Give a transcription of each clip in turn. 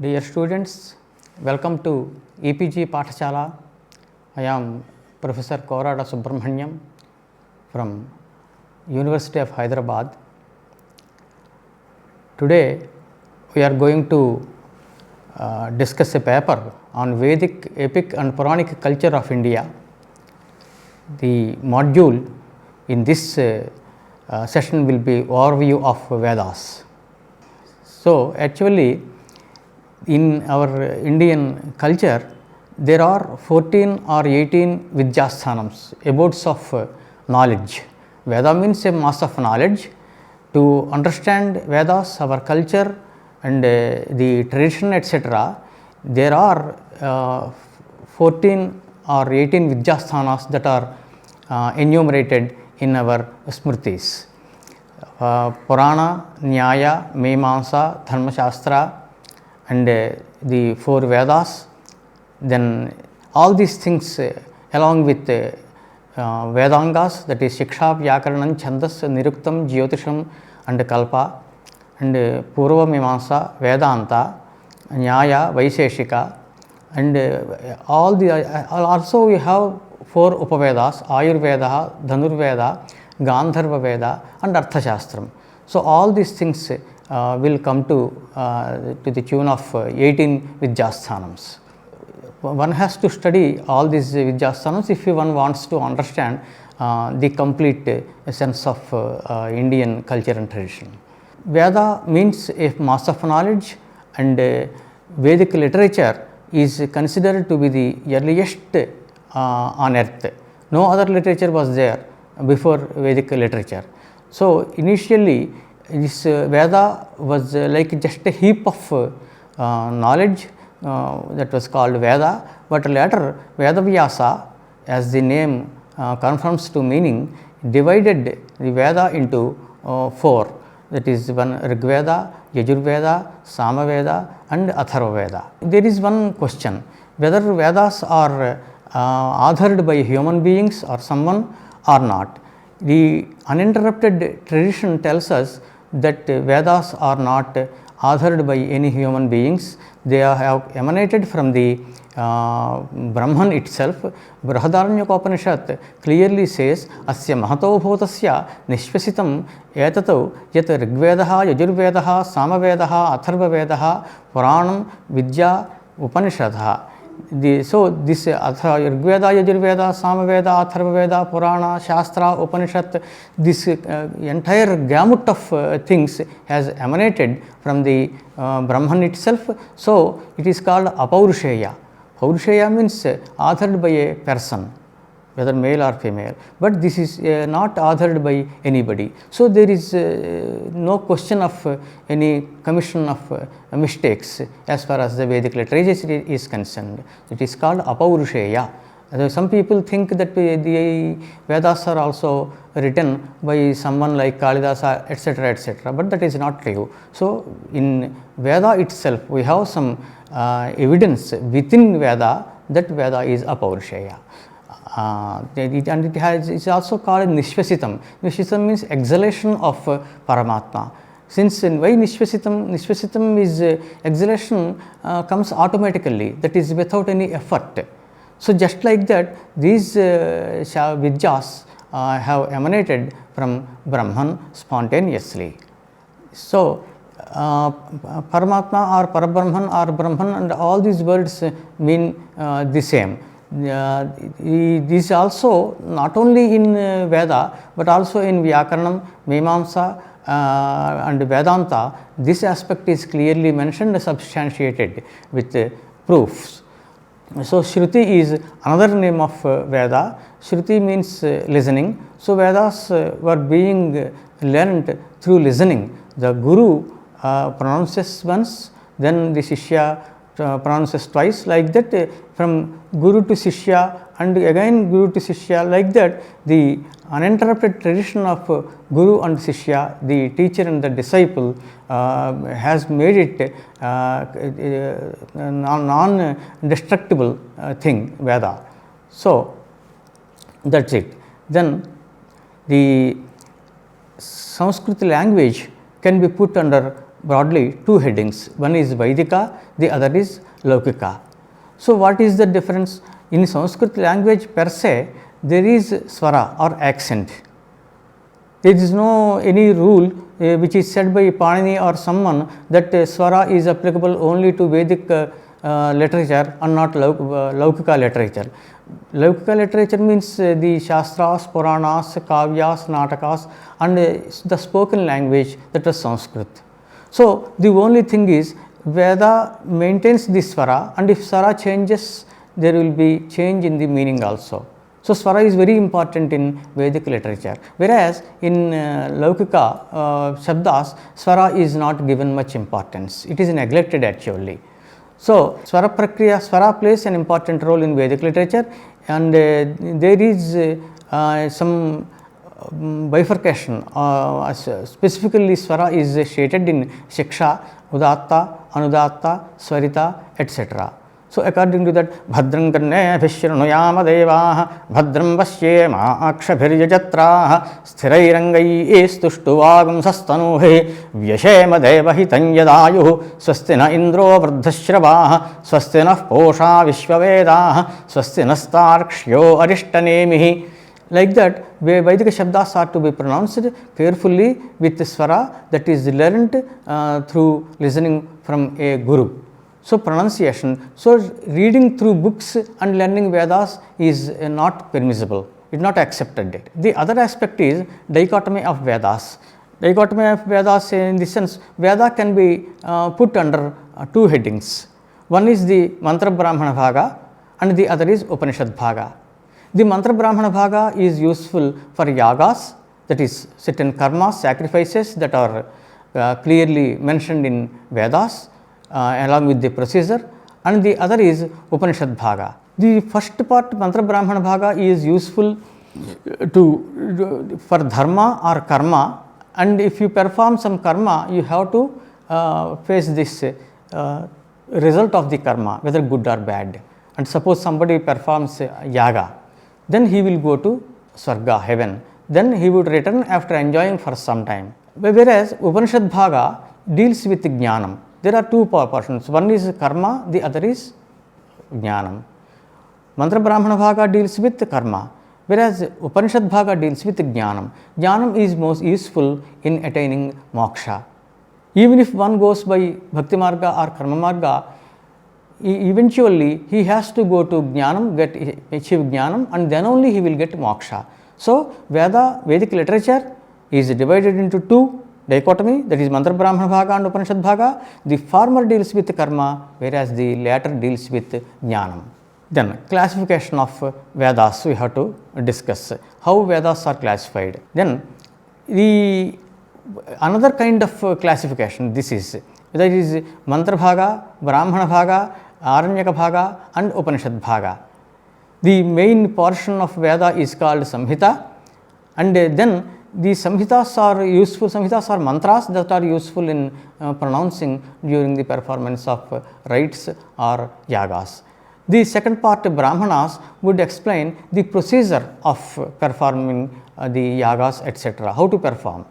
Dear students, welcome to EPG Pathshala. I am Professor Korada Subramaniam from University of Hyderabad. Today we are going to discuss a paper on Vedic, epic and Puranic culture of India. The module in this session will be overview of Vedas. So, actually in our Indian culture, there are 14 or 18 Vidyasthanams, abodes of knowledge. Veda means a mass of knowledge. To understand Vedas, our culture and the tradition etc., there are 14 or 18 Vidyasthanas that are enumerated in our Smritis. Purana, Nyaya, Mimamsa, Dharmashastra and the 4 Vedas. Then all these things along with Vedangas, that is Shiksha, Vyakaranam, Chandas, Niruktam, Jyotisham and Kalpa, and Purva Mimamsa, Vedanta, Nyaya, Vaisheshika, and all the also we have 4 Upavedas, Ayurveda, Dhanurveda, Gandharva Veda and Arthashastram. So all these things will come to the tune of 18 Vidyasthanams. One has to study all these Vidyasthanams if one wants to understand the complete sense of Indian culture and tradition. Veda means a mass of knowledge, and Vedic literature is considered to be the earliest on earth. No other literature was there before Vedic literature. So, initially this Veda was like just a heap of knowledge that was called Veda, but later Vedavyasa, as the name confirms to meaning, divided the Veda into 4, that is one Rigveda, Yajurveda, Samaveda and Atharvaveda. There is one question, whether Vedas are authored by human beings or someone or not. The uninterrupted tradition tells us that Vedas are not authored by any human beings. They have emanated from the Brahman itself. Brihadaranyaka clearly says, Asya mahato bhutasya nishvasitam etato yat Rigvedaha, Yajurvedaha, Samavedaha, Atharvavedaha, Puranam, Vidya, Upanishadha. So, this Rigveda, Yajurveda, Samaveda, Atharvaveda, Purana, Shastra, Upanishad, this entire gamut of things has emanated from the Brahman itself. So, it is called Apaurusheya. Paurusheya means authored by a person, whether male or female, but this is not authored by anybody. So, there is no question of any commission of mistakes as far as the Vedic literature is concerned. It is called Apaurusheya. Some people think that the Vedas are also written by someone like Kalidasa etc., etc., but that is not true. So, in Veda itself we have some evidence within Veda that Veda is Apaurusheya. And it is also called Nishvasitam. Nishvasitam means exhalation of Paramatma. Since why Nishvasitam? Nishvasitam is exhalation comes automatically, that is without any effort. So, just like that, these Vidyas have emanated from Brahman spontaneously. So, Paramatma or Parabrahman or Brahman and all these words mean the same. This also not only in Veda, but also in Vyakaranam, Mimamsa and Vedanta, this aspect is clearly mentioned and substantiated with proofs. So, Shruti is another name of Veda. Shruti means listening. So, Vedas were being learned through listening. The Guru pronounces once, then the Shishya pronounces twice, like that from Guru to Shishya and again Guru to Shishya, like that the uninterrupted tradition of Guru and Shishya, the teacher and the disciple, has made it non-destructible thing, Veda. So, that is it. Then the Sanskrit language can be put under broadly two headings. One is Vaidika, the other is Laukika. So, what is the difference? In Sanskrit language per se, there is swara or accent. There is no any rule which is said by Panini or someone that swara is applicable only to Vedic literature and not Laukika literature. Laukika literature means the Shastras, Puranas, Kavyas, Natakas and the spoken language, that was Sanskrit. So, the only thing is Veda maintains the swara, and if swara changes, there will be change in the meaning also. So, swara is very important in Vedic literature, whereas in Laukika Shabdas, swara is not given much importance, it is neglected actually. So, swara prakriya, swara plays an important role in Vedic literature, and there is some bifurcation, specifically swara is stated in Shiksha, Udatta, Anudatta, Swarita, etc. So, according to that, Bhadram Karne Vishrunuyama Devaha, Bhadram Vashyema Akshabhiryajatraha, Sthirairangai Estuštuvagam Sastanuhe, Vyashema Devahitan Yadayuhu, Swastina Indro Vardhashravaha, Swastina Posha Vishwavedaha, Swastina Starkshyo Arishtanemihi. Like that, Vaidika Shabdas are to be pronounced carefully with swara that is learnt through listening from a guru. So, pronunciation. So, reading through books and learning Vedas is not permissible, it is not accepted. The other aspect is dichotomy of Vedas. Dichotomy of Vedas in the sense, Veda can be put under two headings. One is the Mantra Brahmana Bhaga and the other is Upanishad Bhaga. The Mantra Brahmana Bhaga is useful for yagas, that is certain karmas, sacrifices that are clearly mentioned in Vedas along with the procedure, and the other is Upanishad Bhaga. The first part, Mantra Brahmana Bhaga, is useful for dharma or karma, and if you perform some karma, you have to face this result of the karma, whether good or bad. And suppose somebody performs yaga, then he will go to Swarga, heaven, then he would return after enjoying for some time. Whereas Upanishad Bhaga deals with Jnanam. There are two portions, one is karma, the other is Jnanam. Mantra Brahmana Bhaga deals with karma, whereas Upanishad Bhaga deals with Jnanam. Jnanam is most useful in attaining moksha. Even if one goes by Bhakti Marga or Karma Marga, eventually he has to go to Jnanam, achieve Jnanam, and then only he will get moksha. So, Vedic literature is divided into two dichotomy, that is Mantra Brahmana Bhaga and Upanishad Bhaga. The former deals with karma, whereas the latter deals with Jnanam. Then classification of Vedas we have to discuss, how Vedas are classified. Then the another kind of classification this is, that is Mantra Bhaga, Brahmana Bhaga, Aranyaka Bhaga and Upanishad Bhaga. The main portion of Veda is called Samhita, and then the Samhitas are useful, Samhitas are mantras that are useful in pronouncing during the performance of rites or yagas. The second part, Brahmanas, would explain the procedure of performing the yagas, etc., how to perform,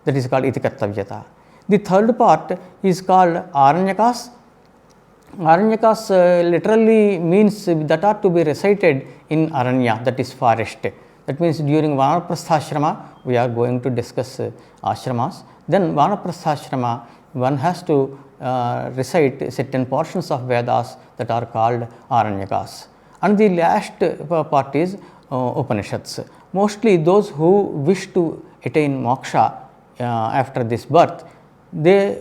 that is called Itikattavyata. The third part is called Aranyakas. Aranyakas literally means that are to be recited in Aranya, that is forest. That means during Vanaprastha we are going to discuss ashramas. Then Vanaprastha one has to recite certain portions of Vedas that are called Aranyakas. And the last part is Upanishads. Mostly those who wish to attain moksha after this birth, they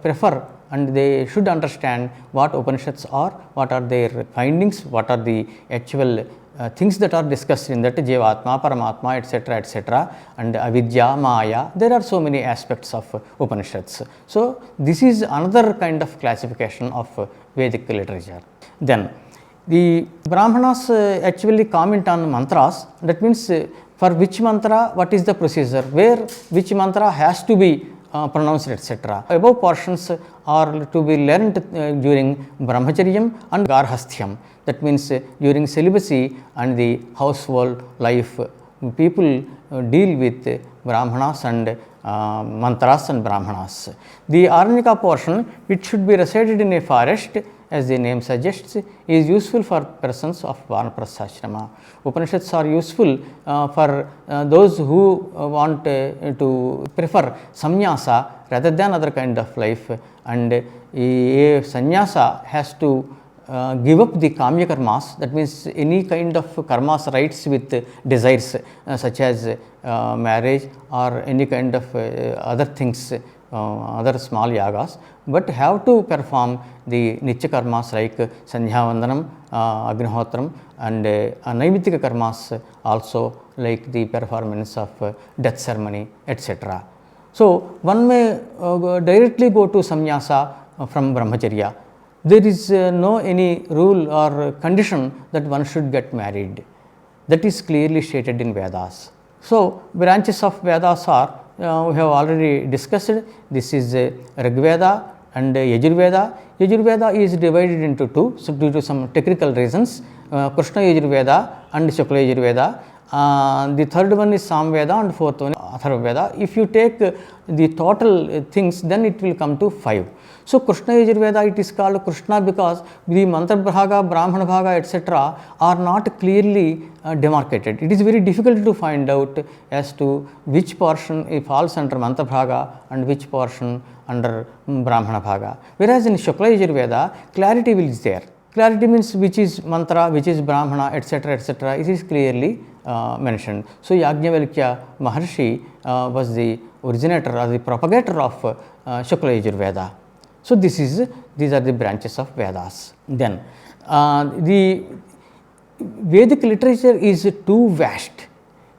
prefer and they should understand what Upanishads are, what are their findings, what are the actual things that are discussed in that, Jivatma, Paramatma, etc., and Avidya, Maya. There are so many aspects of Upanishads. So, this is another kind of classification of Vedic literature. Then the Brahmanas actually comment on mantras, that means for which mantra what is the procedure, where which mantra has to be pronounced, etc. Above portions are to be learnt during Brahmacharyam and Garhasthyam. That means during celibacy and the household life, people deal with Brahmanas and mantras and brahmanas. The Aranyaka portion, which should be recited in a forest, as the name suggests, is useful for persons of Vanaprastha. Upanishads are useful for those who want to prefer samnyasa rather than other kind of life, and a sannyasa has to give up the kamya karmas, that means any kind of karmas rights with desires such as marriage or any kind of other things, other small yagas, but have to perform the nitya karmas like sandhyavandanam, agnihotram, and naimitika karmas also, like the performance of death ceremony, etc. So, one may directly go to samnyasa from brahmacharya. There is no any rule or condition that one should get married. That is clearly stated in Vedas. So, branches of Vedas are, we have already discussed. This is Rigveda and Yajurveda. Yajurveda is divided into two, so due to some technical reasons, Krishna Yajurveda and Shukla Yajurveda. The third one is Samveda and fourth one is Atharvaveda. If you take the total things, then it will come to 5. So, Krishna Yajurveda, it is called Krishna because the mantra bhaga, brahmana bhaga, etc. are not clearly demarcated. It is very difficult to find out as to which portion falls under mantra bhaga and which portion under brahmana bhaga. Whereas in Shukla Yajurveda, clarity is there. Clarity means which is mantra, which is brahmana, etc., etc. It is clearly mentioned. So, Yajnavalkya Maharshi was the originator or the propagator of Shukla Yajurveda. So, these are the branches of Vedas. Then the Vedic literature is too vast.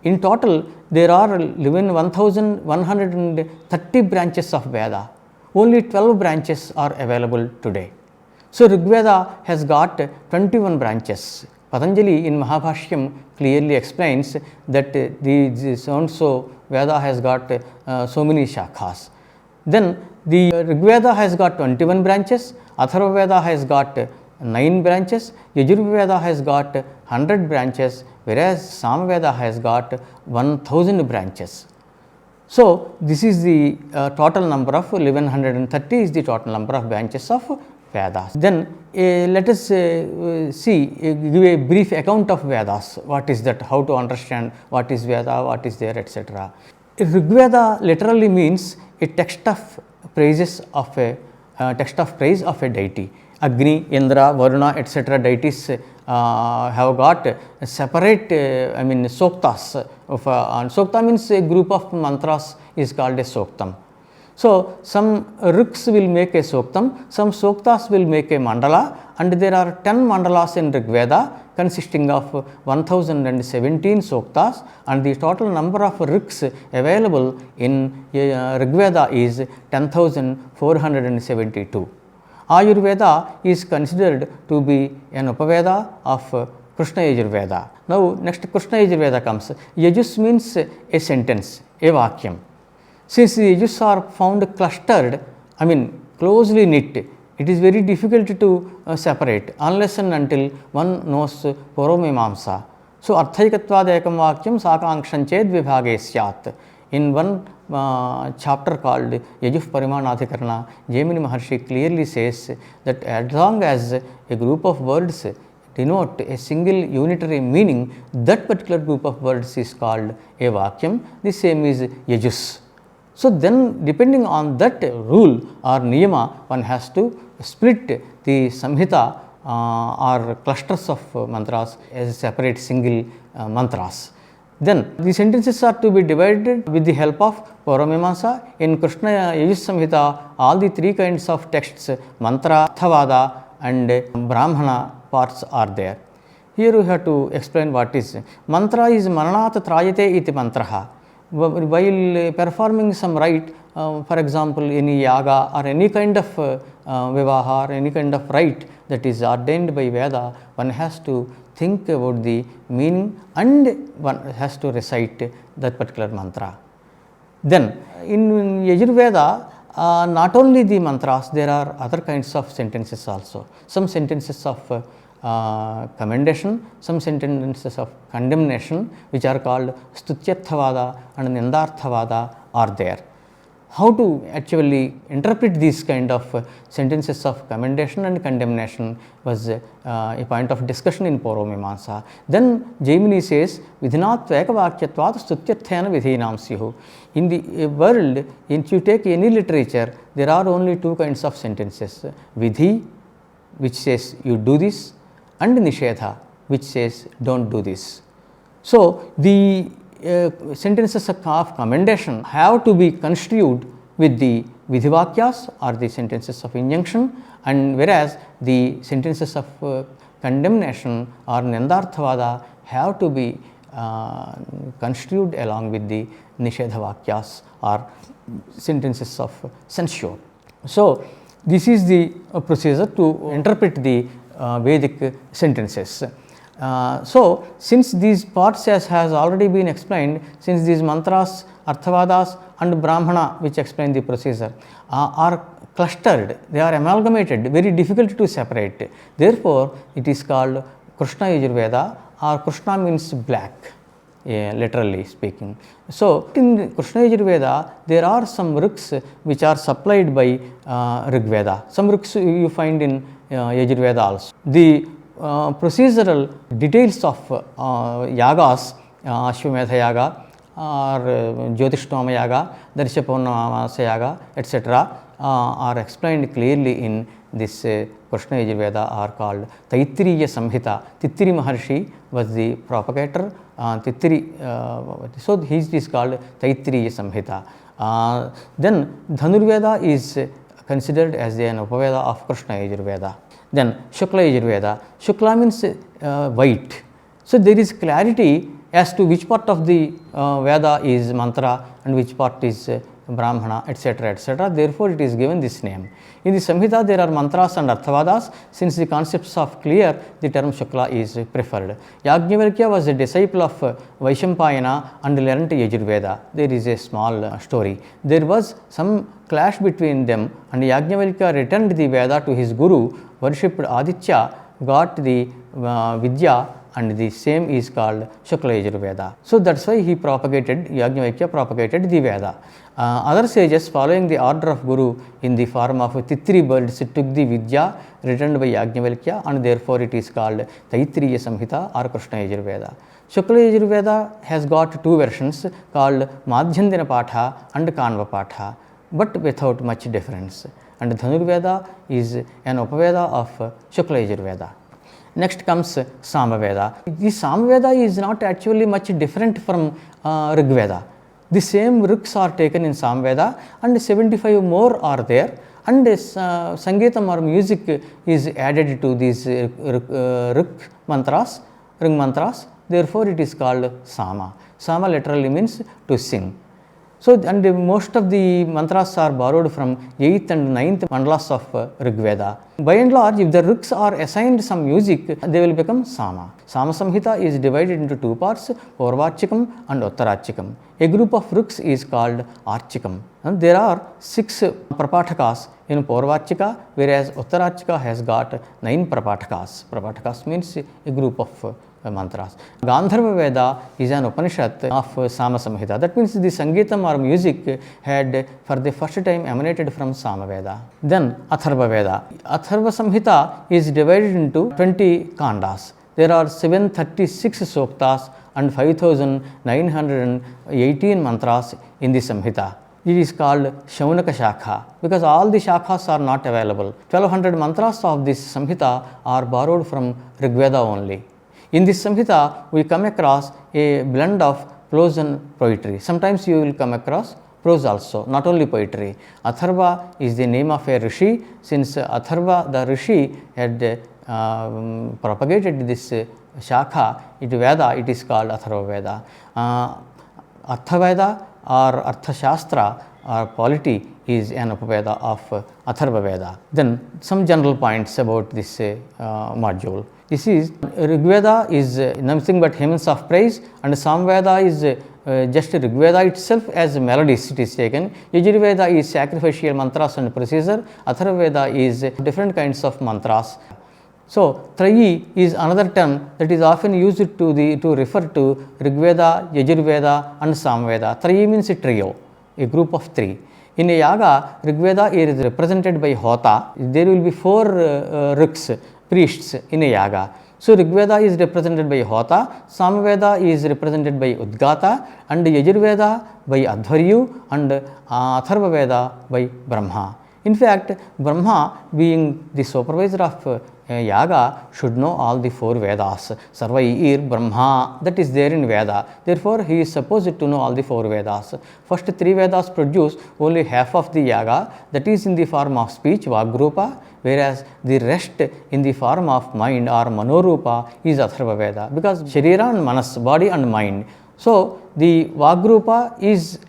In total, there are 1130 branches of Veda. Only 12 branches are available today. So, Rigveda has got 21 branches. Patanjali in Mahabhashyam clearly explains that the so-and-so Veda has got so many shakhas. Then the Rigveda has got 21 branches, Atharvaveda has got 9 branches, Yajurveda has got 100 branches, whereas Samveda has got 1000 branches. So, this is the total number of 1130 is the total number of branches of Vedas. Then let us see, give a brief account of Vedas. What is that? How to understand what is Veda, what is there, etc. Rigveda literally means a text of praises of a praise of a deity. Agni, Indra, Varuna, etc. deities have got separate, soktas. And sokta means a group of mantras is called a soktam. So, some riks will make a soktam, some soktas will make a mandala, and there are 10 mandalas in Rigveda consisting of 1017 soktas, and the total number of riks available in Rigveda is 10,472. Ayurveda is considered to be an Upaveda of Krishna Yajurveda. Now, next Krishna Yajurveda comes. Yajus means a sentence, a vakyam. Since the Yajus are found clustered, closely knit, it is very difficult to separate unless and until one knows Purvamimamsa. So, Arthaikatvad ekam vakyam sakankshnched vibhage syat. In one chapter called Yajus Parimanadhikarana, Jaimini Maharshi clearly says that as long as a group of words denote a single unitary meaning, that particular group of words is called a vakyam. The same is Yajus. So, then depending on that rule or niyama, one has to split the samhita or clusters of mantras as separate single mantras. Then the sentences are to be divided with the help of Purvamimamsa. In Krishna Yajus Samhita, all the 3 kinds of texts, mantra, Athavada and Brahmana parts are there. Here we have to explain what is mantra. Is Mananat Trayate iti mantraha. While performing some rite, for example, any yaga or any kind of vivaha or any kind of rite that is ordained by Veda, one has to think about the meaning and one has to recite that particular mantra. Then in Yajurveda, not only the mantras, there are other kinds of sentences also. Some sentences of commendation, some sentences of condemnation, which are called Stutyarthavada and Nindarthavada are there. how to actually interpret these kind of sentences of commendation and condemnation was a point of discussion in Purvamimamsa. Then Jaimini says, Vidhinat Ekavakyatvat Stutyarthena Vidhinam Syuh. In the world, if you take any literature, there are only two kinds of sentences: Vidhi, which says you do this, and Nishedha, which says don't do this. So, the sentences of commendation have to be construed with the Vidhivakyas or the sentences of injunction, and whereas the sentences of condemnation or Nandarthavada have to be construed along with the Nishedhavakyas or sentences of censure. So, this is the procedure to interpret the Vedic sentences. So, since these parts as has already been explained, since these mantras, arthavadas and brahmana which explain the procedure are clustered, they are amalgamated, very difficult to separate. Therefore, it is called Krishna Yajurveda, or Krishna means black, literally speaking. So, in Krishna Yajurveda there are some ruks which are supplied by Rigveda. Some ruks you find in Yajurveda also. The procedural details of yagas, Ashwamedha yaga or Jyotishtoma yaga, Darshapurnamasa yaga, etc. Are explained clearly in this Krishna Yajurveda, are called Taittiriya Samhita. Tittiri Maharshi was the propagator. So he is called Taittiriya Samhita. Then Dhanurveda is considered as an Upaveda of Krishna Yajurveda. Then Shukla Yajurveda. Shukla means white. So there is clarity as to which part of the Veda is mantra and which part is Brahmana, etc., etc. Therefore, it is given this name. In the Samhita, there are mantras and arthavadas. Since the concepts are clear, the term Shukla is preferred. Yajnavalkya was a disciple of Vaishampayana and learnt Yajurveda. There is a small story. There was some clash between them, and Yajnavalkya returned the Veda to his guru, worshipped Aditya, got the Vidya, and the same is called Shukla Yajurveda. So that's why he propagated, Yajnavalkya propagated the Veda. Other sages, following the order of Guru in the form of Tittiri birds, took the Vidya returned by Yajnavalkya, and therefore it is called Taittiriya Samhita or Krishna Yajurveda. Shukla Yajurveda has got two versions called Madhyandina Patha and Kanva Patha, but without much difference. And Dhanurveda is an Upaveda of Shukla Yajurveda. Next comes Samaveda. The Samaveda is not actually much different from Rigveda. The same ruks are taken in Samaveda, and 75 more are there, and Sangeetam or music is added to these ruk mantras, ring mantras. Therefore, it is called Sama. Sama literally means to sing. So, and most of the mantras are borrowed from 8th and 9th mandalas of Rigveda. By and large, if the ruks are assigned some music, they will become Sama. Sama Samhita is divided into two parts, Purvachikam and Uttarachikam. A group of ruks is called Archikam. And there are 6 Prapathakas in Purvachika, whereas Uttarachika has got 9 Prapathakas. Prapathakas means a group of mantras. Gandharva Veda is an Upanishad of Sama Samhita. That means the Sangeetam or music had for the first time emanated from Sama Veda. Then Atharva Veda. Atharva Samhita is divided into 20 kandas. There are 736 suktas and 5918 mantras in the Samhita. It is called Shaunaka Shakha because all the shakhas are not available. 1200 mantras of this Samhita are borrowed from Rigveda only. In this Samhita, we come across a blend of prose and poetry. Sometimes you will come across prose also, not only poetry. Atharva is the name of a rishi. Since Atharva, the rishi, had propagated this Shakha, Veda, it is called Atharva Veda. Arthaveda or Arthashastra or polity is an Upaveda of Atharva Veda. Then some general points about this module. This is Rigveda is nothing but hymns of praise, and Samveda is just Rigveda itself as melodies it is taken. Yajurveda is sacrificial mantras and procedure. Atharvaveda is different kinds of mantras. So, Trayi is another term that is often used to refer to Rigveda, Yajurveda and Samveda. Trayi means a trio, a group of 3. In a yaga, Rigveda is represented by Hota. There will be 4 Riks, priests in a yaga. So Rigveda is represented by Hota, Samaveda is represented by Udgata, and Yajurveda by Adharyu, and Atharvaveda by Brahma. In fact, Brahma, being the supervisor of yaga, should know all the 4 Vedas. Sarvair Brahma, that is there in Veda. Therefore, he is supposed to know all the 4 Vedas. First 3 Vedas produce only half of the yaga, that is in the form of speech, Vagrupa, whereas the rest in the form of mind or Manorupa is Atharva Veda, because Sharira and Manas, body and mind. So, the Vagrupa is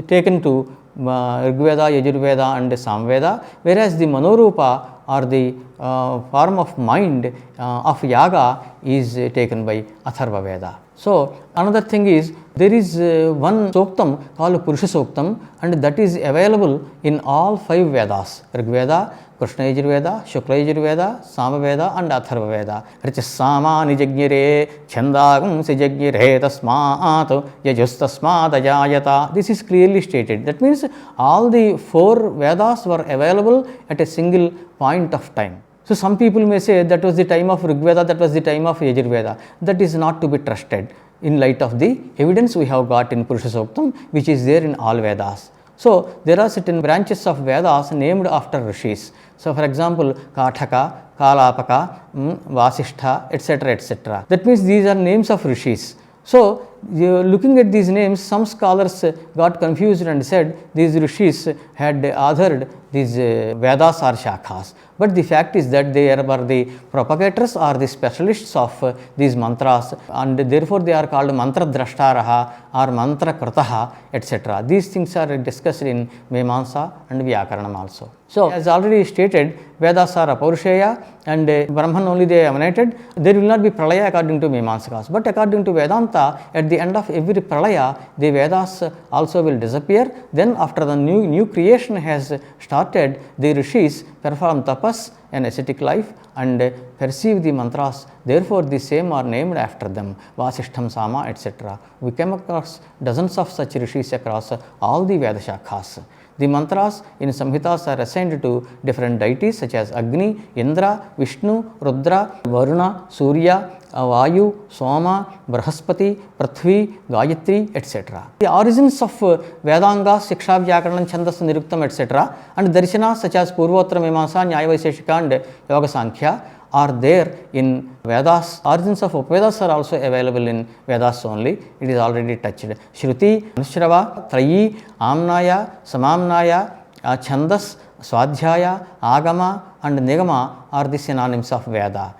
taken to Rigveda, Yajurveda and Samveda, whereas the Manorupa or the form of mind of yaga is taken by Atharva Veda. So, another thing is, there is one Suktam called Purusha Suktam, and that is available in all 5 Vedas, Rigveda, Krishna Yajurveda, Shukla Yajurveda, Samaveda and Atharva Veda. Richasama nijagnire chandagam sijagnire tasmat yajustasmat ajayata. This is clearly stated. That means all the 4 Vedas were available at a single point of time. So, some people may say that was the time of Rigveda, that was the time of Yajurveda. That is not to be trusted in light of the evidence we have got in Purusha Suktam, which is there in all Vedas. So, there are certain branches of Vedas named after rishis. So, for example, Kathaka, Kalapaka, Vasishtha, etc., etc. That means these are names of rishis. So, looking at these names, some scholars got confused and said these rishis had authored these Vedas or Shakhas. But the fact is that they were the propagators or the specialists of these mantras, and therefore they are called mantra drashtaraha or mantra krataha, etc. These things are discussed in Mimamsa and Vyakaranam also. So, as already stated, Vedas are Apaurushaya and Brahman only they emanated. There will not be Pralaya according to Mimamsakas, but according to Vedanta, at the end of every Pralaya, the Vedas also will disappear. Then after the new creation has started, the rishis perform tapas, an ascetic life, and perceive the mantras. Therefore, the same are named after them, Vasishtham, Sama, etc. We came across dozens of such rishis across all the Veda Shakhas. The mantras in Samhitas are assigned to different deities such as Agni, Indra, Vishnu, Rudra, Varuna, Surya, Vayu, Soma, Brahaspati, Prithvi, Gayatri, etc. The origins of Vedangas, Shiksha, Vyakaranam, Chandas, Niruktam, etc. and Darshanas such as Purvottara, Mimamsa, Nyaya, Vaisheshika and Yoga Sankhya are there in Vedas. Origins of Upavedas are also available in Vedas only. It is already touched. Shruti, Anushrava, Trayi, Amnaya, Samamnaya, Chandas, Swadhyaya, Agama and Nigama are the synonyms of Veda.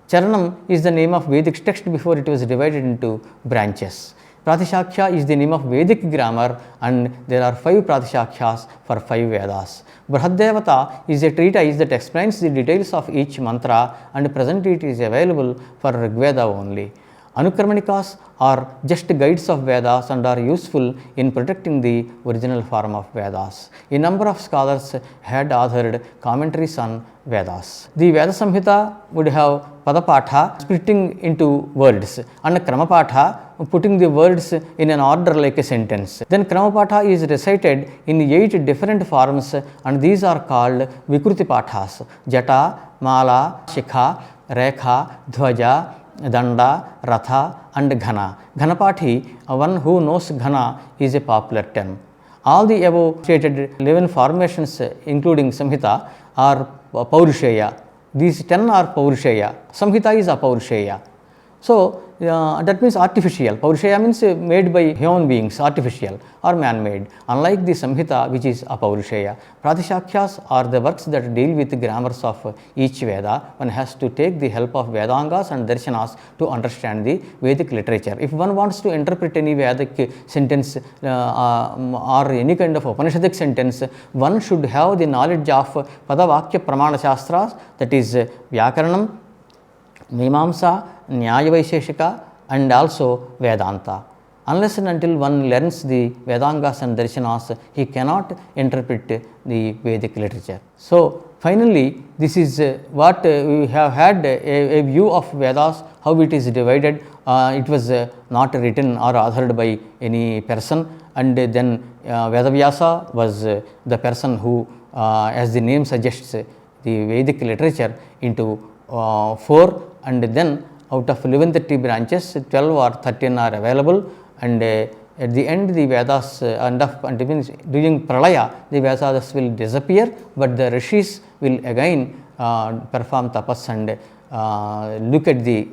Charanam is the name of Vedic text before it was divided into branches. Pratishakhya is the name of Vedic grammar, and there are 5 Pratishakhya's for 5 Vedas. Brihadevata is a treatise that explains the details of each mantra, and presently it is available for Rigveda only. Anukramanikas are just guides of Vedas and are useful in protecting the original form of Vedas. A number of scholars had authored commentaries on Vedas. The Veda Samhita would have Padapatha, splitting into words, and Kramapatha, putting the words in an order like a sentence. Then Kramapatha is recited in 8 different forms, and these are called Vikruti Pathas: Jata, Mala, Shikha, Rekha, Dhvaja, Danda, Ratha and Ghana. Ghanapathi, one who knows Ghana, is a popular term. All the above stated 11 formations including Samhita are Paurushaya. These 10 are Paurushaya. Samhita is Apaurushaya. So, that means artificial. Paurushaya means made by human beings, artificial or man-made, unlike the Samhita which is Apaurushaya. Pratishakyas are the works that deal with the grammars of each Veda. One has to take the help of Vedangas and Darshanas to understand the Vedic literature. If one wants to interpret any Vedic sentence or any kind of Upanishadic sentence, one should have the knowledge of Padavakya Pramana Shastras, that is Vyakaranam, Mimamsa, Nyaya Vaisheshika and also Vedanta. Unless and until one learns the Vedangas and Darshanas, he cannot interpret the Vedic literature. So, finally, this is what we have had a view of Vedas, how it is divided. It was not written or authored by any person, and then Vedavyasa was the person who, as the name suggests, the Vedic literature into 4, and then out of 1130 branches, 12 or 13 are available, and at the end the Vedas, and during Pralaya, the Vedas will disappear, but the rishis will again perform tapas and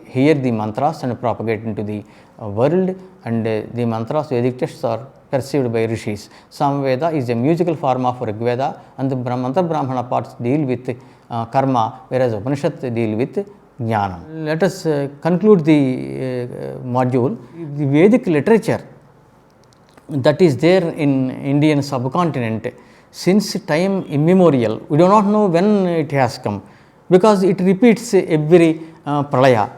hear the mantras and propagate into the world, and the mantras, Vedic texts are perceived by rishis. Samveda is a musical form of Rigveda, and the mantra Brahmana parts deal with karma, whereas Upanishad deal with jnana. Let us conclude the module. The Vedic literature that is there in Indian subcontinent since time immemorial, we do not know when it has come, because it repeats every pralaya.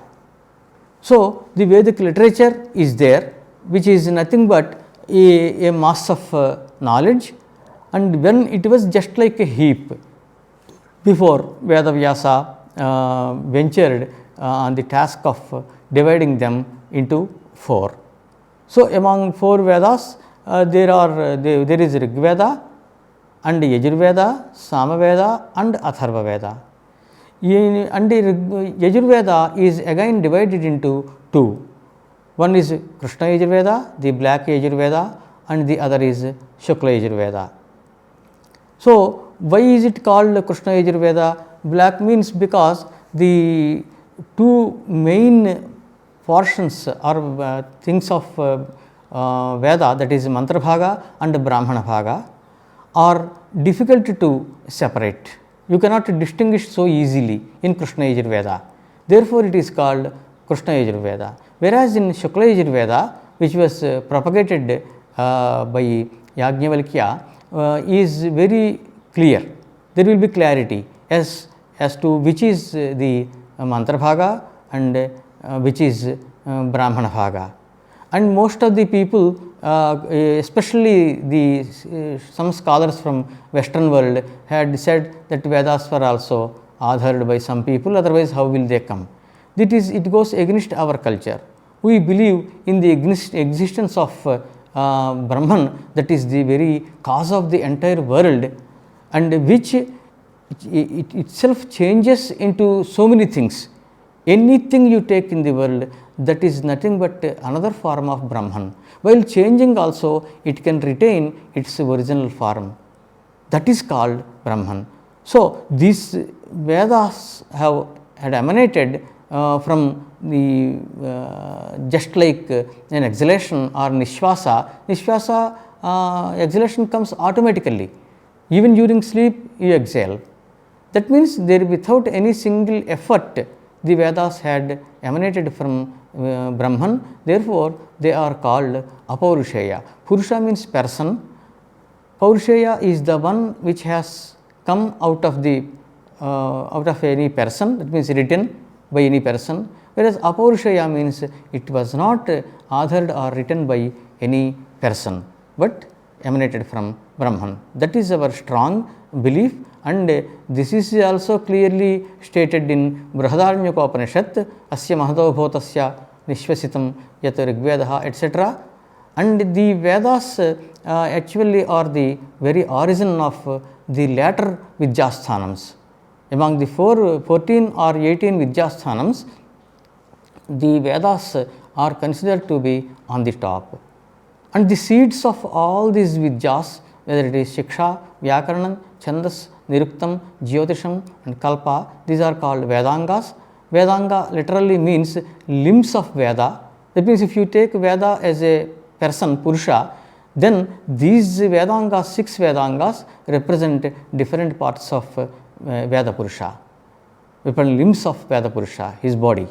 So, the Vedic literature is there, which is nothing but a mass of knowledge, and when it was just like a heap before Vedavyasa ventured on the task of dividing them into 4. So, among 4 Vedas, there is Rig Veda and Yajurveda, Samaveda and Atharva Veda. And Yajurveda is again divided into 2. One is Krishna Yajurveda, the black Yajurveda, and the other is Shukla Yajurveda. So, why is it called Krishna Yajurveda? Black means because the 2 main portions or things of Veda, that is Mantra Bhaga and Brahmana Bhaga, are difficult to separate. You cannot distinguish so easily in Krishna Yajurveda. Therefore, it is called Krishna Yajurveda. Whereas in Shukla Yajurveda, which was propagated by Yajnavalkya, is very clear. There will be clarity as to which is the Mantra Bhaga and which is Brahmana Bhaga. And most of the people, especially some scholars from Western world, had said that Vedas were also authored by some people, otherwise how will they come? It goes against our culture. We believe in the existence of Brahman, that is the very cause of the entire world, and which it itself changes into so many things. Anything you take in the world, that is nothing but another form of Brahman. While changing also, it can retain its original form. That is called Brahman. So, these Vedas had emanated from the just like an exhalation or Nishvasa. Nishvasa, exhalation comes automatically. Even during sleep, you exhale. That means there without any single effort, the Vedas had emanated from Brahman. Therefore, they are called Apaurushaya. Purusha means person. Paurushaya is the one which has come out of any person, that means written by any person, whereas Apaurushaya means it was not authored or written by any person, but emanated from Brahman. That is our strong belief, and this is also clearly stated in Brihadaranyaka Asya Mahado Bhotasya Nishvasitam Yat Rigvedaha, etc. And the Vedas actually are the very origin of the later Vidyasthanams. Among the 14 or 18 Vidyasthanams, the Vedas are considered to be on the top. And the seeds of all these Vidyas, whether it is Shiksha, Vyakaranam, Chandas, Niruktam, Jyotisham and Kalpa, these are called Vedangas. Vedanga literally means limbs of Veda. That means if you take Veda as a person, Purusha, then these Vedangas, 6 Vedangas represent different parts of Veda Purusha, different limbs of Veda Purusha, his body.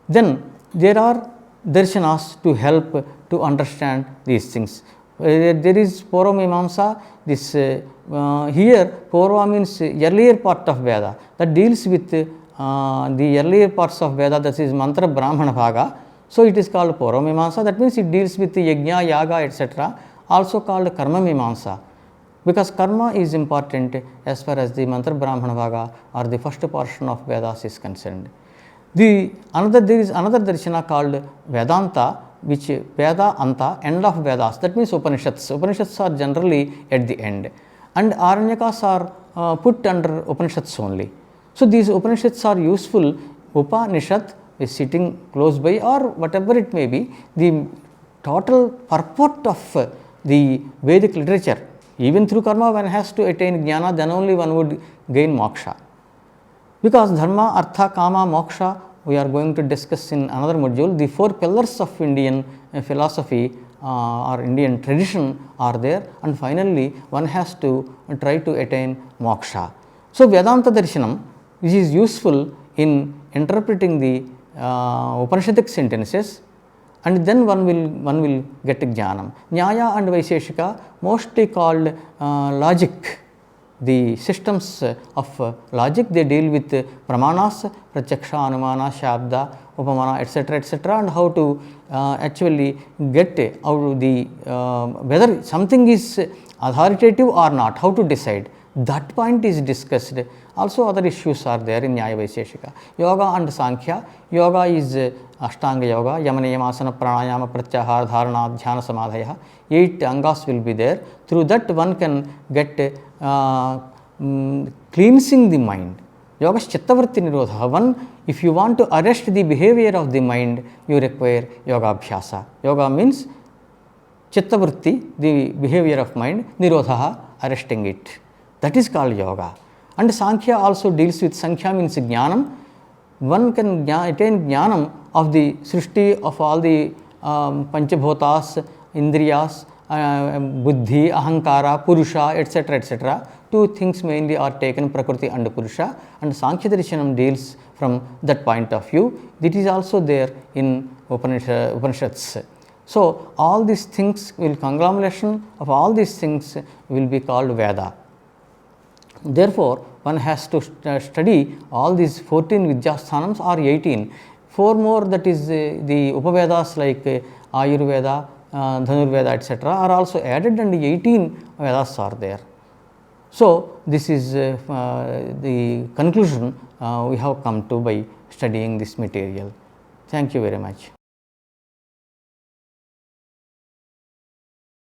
Then there are darshanas to help to understand these things. There is Purvamimamsa, this here Purva means earlier part of Veda that deals with the earlier parts of Veda, that is Mantra Brahmana Bhaga. So, it is called Purvamimamsa, that means it deals with the Yajna, Yaga, etc., also called Karma Mimamsa, because karma is important as far as the Mantra Brahmana Bhaga or the first portion of Vedas is concerned. There is another darshana called Vedanta, which Veda Anta, end of Vedas, that means Upanishads. Upanishads are generally at the end, and Aranyakas are put under Upanishads only. So, these Upanishads are useful. Upanishad is sitting close by, or whatever it may be, the total purport of the Vedic literature. Even through karma, one has to attain jnana, then only one would gain moksha. Because dharma, artha, kama, moksha, we are going to discuss in another module. The four pillars of Indian philosophy or Indian tradition are there, and finally one has to try to attain moksha. So, Vedanta Darshanam, which is useful in interpreting the Upanishadic sentences, and then one will get jnanam. Nyaya and Vaisheshika, mostly called logic. The systems of logic, they deal with pramanas, pratyaksha, anumana, shabda, upamana, etc., and how to actually get out the whether something is authoritative or not, how to decide. That point is discussed. Also other issues are there in Nyaya Vaisheshika. Yoga and Sankhya. Yoga is Ashtanga Yoga, Yama Niyamasana, Pranayama, Pratyahara, Dharana, Dhyana, Samadhaya. 8 angas will be there. Through that one can get cleansing the mind. Yoga is Chittavritti Nirodha. One, if you want to arrest the behavior of the mind, you require Yoga Abhyasa. Yoga means Chittavritti, the behavior of mind, Nirodha, arresting it. That is called yoga. And Sankhya also deals with, Sankhya means jnanam. One can attain jnanam of the srishti of all the panchabhutas, indriyas, buddhi, ahankara, purusha, etc. 2 things mainly are taken, prakriti and purusha, and Sankhya Darshanam deals from that point of view. It is also there in Upanishads. So, all these things will, conglomeration of all these things will be called Veda. Therefore, one has to study all these 14 Vidyasthanams or 18. 4 more, that is the Upavedas like Ayurveda, Dhanurveda, etc. are also added, and 18 Vedas are there. So, this is the conclusion we have come to by studying this material. Thank you very much.